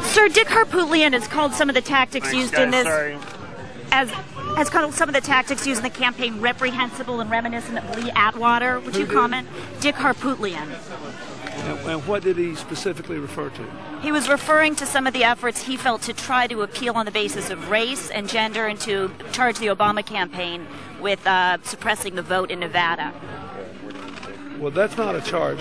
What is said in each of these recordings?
Sir, Dick Harpootlian has called some of the tactics used in this has called some of the tactics used in the campaign reprehensible and reminiscent of Lee Atwater. Would you comment? Dick Harpootlian. And what did he specifically refer to? He was referring to some of the efforts he felt to try to appeal on the basis of race and gender and to charge the Obama campaign with suppressing the vote in Nevada. Well, that's not a charge.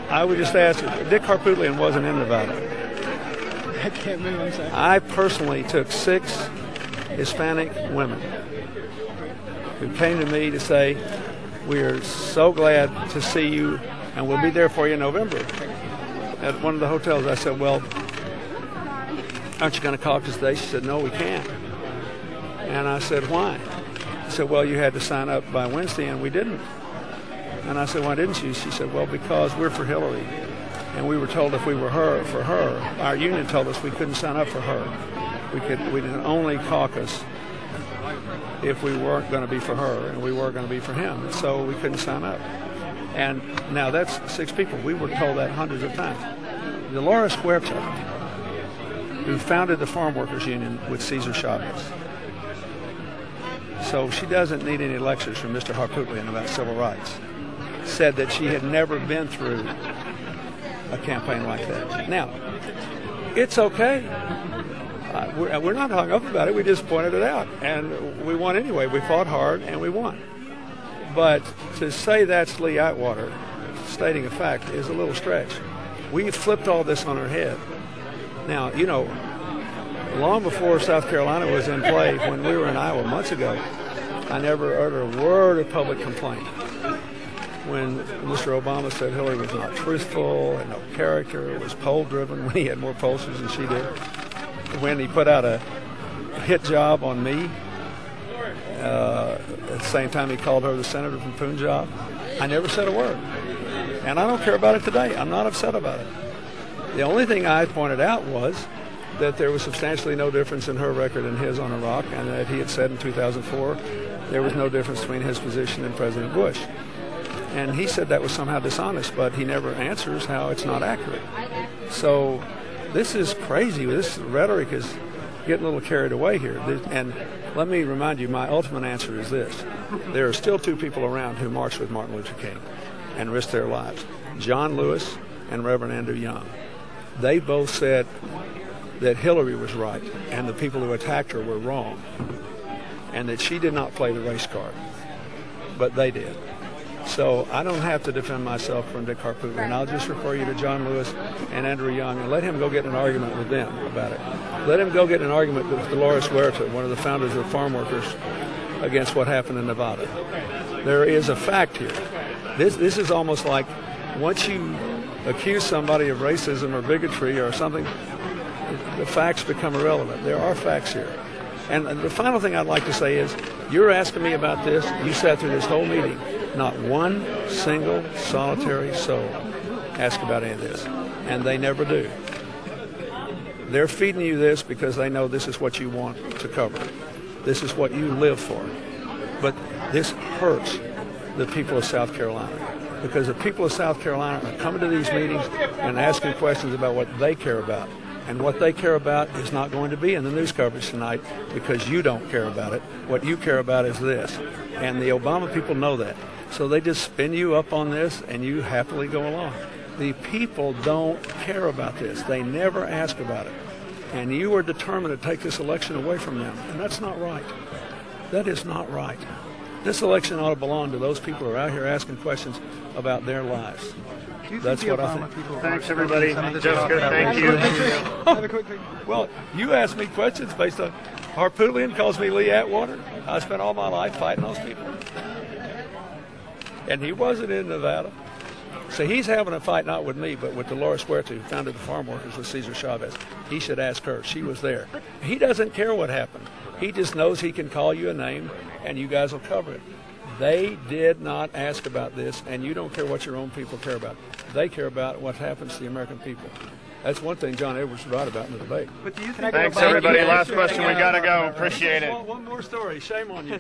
I would just ask, Dick Harpootlian wasn't in Nevada. I can't move, I'm sorry. I personally took 6 Hispanic women who came to me to say, "We're so glad to see you, and we'll be there for you in November." At one of the hotels, I said, "Well, aren't you going to caucus today?" She said, "No, we can't." And I said, "Why?" She said, "Well, you had to sign up by Wednesday, and we didn't." And I said, "Why didn't you?" She said, "Well, because we're for Hillary. And we were told if we were for her, our union told us we couldn't sign up for her. We could only caucus if we weren't going to be for her, and we were going to be for him. And so we couldn't sign up." And now that's 6 people. We were told that hundreds of times. Dolores Huerta, who founded the Farm Workers Union with Cesar Chavez. So she doesn't need any lectures from Mr. Harpootlian about civil rights. Said that she had never been through a campaign like that. Now, it's okay. We're not hung up about it. We just pointed it out. And we won anyway. We fought hard, and we won. But to say that's Lee Atwater stating a fact is a little stretch. We flipped all this on our head. Now, you know, long before South Carolina was in play, when we were in Iowa months ago, I never uttered a word of public complaint. When Mr. Obama said Hillary was not truthful and no character, was poll-driven when he had more pollsters than she did, when he put out a hit job on me, at the same time he called her the senator from Punjab, I never said a word. And I don't care about it today. I'm not upset about it. The only thing I pointed out was that there was substantially no difference in her record and his on Iraq, and that he had said in 2004 there was no difference between his position and President Bush. And he said that was somehow dishonest, but he never answers how it's not accurate. So this is crazy. This rhetoric is getting a little carried away here. And let me remind you, my ultimate answer is this. There are still 2 people around who marched with Martin Luther King and risked their lives, John Lewis and Reverend Andrew Young. They both said that Hillary was right and the people who attacked her were wrong, and that she did not play the race card, but they did. So I don't have to defend myself from Dick Harpootlian. I'll just refer you to John Lewis and Andrew Young and let him go get an argument with them about it. Let him go get an argument with Dolores Huerta, one of the founders of Farm Workers, against what happened in Nevada. There is a fact here. This is almost like once you accuse somebody of racism or bigotry or something, the facts become irrelevant. There are facts here. And the final thing I'd like to say is, you're asking me about this. You sat through this whole meeting. Not one single solitary soul asked about any of this. And they never do. They're feeding you this because they know this is what you want to cover. This is what you live for. But this hurts the people of South Carolina, because the people of South Carolina are coming to these meetings and asking questions about what they care about. And what they care about is not going to be in the news coverage tonight because you don't care about it. What you care about is this. And the Obama people know that. So they just spin you up on this and you happily go along. The people don't care about this. They never ask about it. And you are determined to take this election away from them. And that's not right. That is not right. This election ought to belong to those people who are out here asking questions about their lives. That's what I think. Thanks, everybody. Jessica, thank you. Have a quick thing. Well, you asked me questions based on Harpootlian calls me Lee Atwater. I spent all my life fighting those people. And he wasn't in Nevada. So he's having a fight not with me, but with Dolores Huerta, who founded the Farm Workers with Cesar Chavez. He should ask her. She was there. He doesn't care what happened. He just knows he can call you a name, and you guys will cover it. They did not ask about this, and you don't care what your own people care about. They care about what happens to the American people. That's one thing John Edwards was right about in the debate. But do you Thanks, everybody. Last question. We got to go. Appreciate it. One more story. Shame on you.